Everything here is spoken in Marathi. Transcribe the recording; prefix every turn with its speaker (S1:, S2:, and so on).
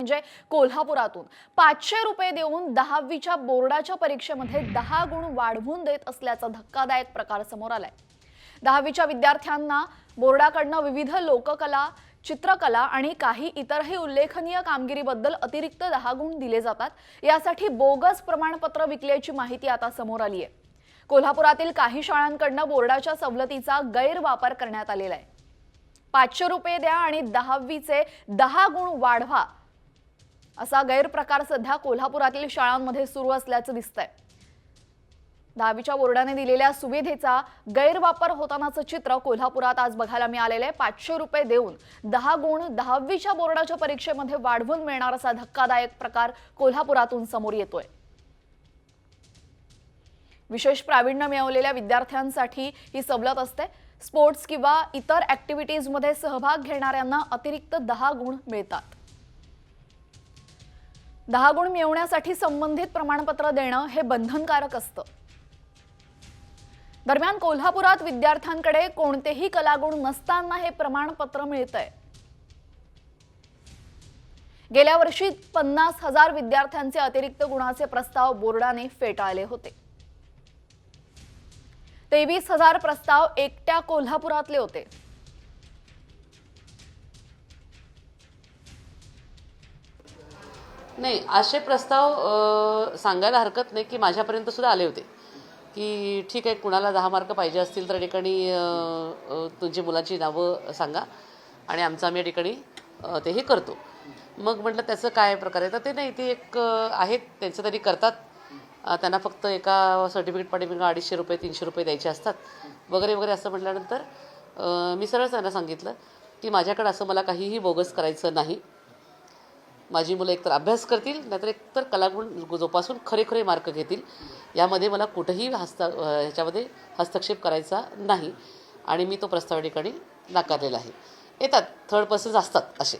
S1: म्हणजे कोल्हापुरातून 500 रुपये देऊन 10वीच्या बोर्डाच्या परीक्षेमध्ये 10 गुण वाढवून देत असल्याचा धक्कादायक प्रकार समोर आलाय। 10वीच्या विद्यार्थ्यांना बोर्डाकडून विविध लोककला, चित्रकला आणि काही इतरही उल्लेखनीय कामगिरीबद्दल अतिरिक्त 10 गुण दिले जातात। यासाठी बोगस प्रमाणपत्र विकल्याची माहिती आता समोर आली आहे। कोल्हापुरातील काही शाळांकडून बोर्डाच्या सवलतीचा गैरवापर करण्यात आलेला आहे। 500 रुपये द्या आणि 10वीचे 10 गुण वाढवा असा गैरप्रकार सध्या कोल्हापुरातील शाळांमध्ये सुरू असल्याचं दिसतंय। 10वीच्या बोर्डाने दिलेल्या सुविधेचा गैरवापर होतानाचं चित्र कोल्हापुरात आज बघायला मिळालेलं आहे। 500 रुपये देऊन 10 गुण 10वीच्या बोर्डाच्या परीक्षेमध्ये वाढवून मिळणार असा धक्कादायक प्रकार कोल्हापुरातून समोर येतोय। विशेष प्रावीण्य मिळवलेल्या विद्यार्थ्यांसाठी ही सवलत असते। स्पोर्ट्स किंवा इतर ॲक्टिव्हिटीजमध्ये सहभाग घेणाऱ्यांना अतिरिक्त 10 गुण मिळतात। 10 गुण मिळवण्यासाठी संबंधित प्रमाणपत्र देणं हे बंधनकारक असतं। दरम्यान कोल्हापुरात विद्यार्थ्यांकडे कोणतेही कलागुण नसताना हे प्रमाणपत्र मिळतंय। गेल्या वर्षी 50,000 विद्यार्थ्यांचे अतिरिक्त गुणाचे प्रस्ताव बोर्डाने फेटाळले होते। 23,000 प्रस्ताव एकट्या कोल्हापुरातले होते।
S2: नाही, असे प्रस्ताव सांगायला हरकत नाही की माझ्यापर्यंत सुद्धा आले होते की ठीक आहे, कुणाला 10 मार्क पाहिजे असतील तर या ठिकाणी तुमच्या मुलाची नावं सांगा आणि आमचं आम्ही या ठिकाणी ते हे करतो। मग म्हटलं त्याचं काय प्रकार आहे, तर ते नाही, ते एक आहेत त्यांचं तरी करतात। त्यांना फक्त एका सर्टिफिकेट पाठीमागे 250 रुपये 300 रुपये द्यायचे असतात वगैरे वगैरे असं म्हटल्यानंतर मी सरळ त्यांना सांगितलं की माझ्याकडे असं मला काहीही बोगस करायचं नाही। माझी मुलं एकतर अभ्यास करतील, नाहीतर एकतर कलागुण जोपासून खरे खरे मार्क घेतील। यामध्ये मला कुठेही ह्याच्यामध्ये हस्तक्षेप करायचा नाही आणि मी तो प्रस्ताव या ठिकाणी नाकारलेला आहे। येतात थर्ड पर्सन्स असतात असे।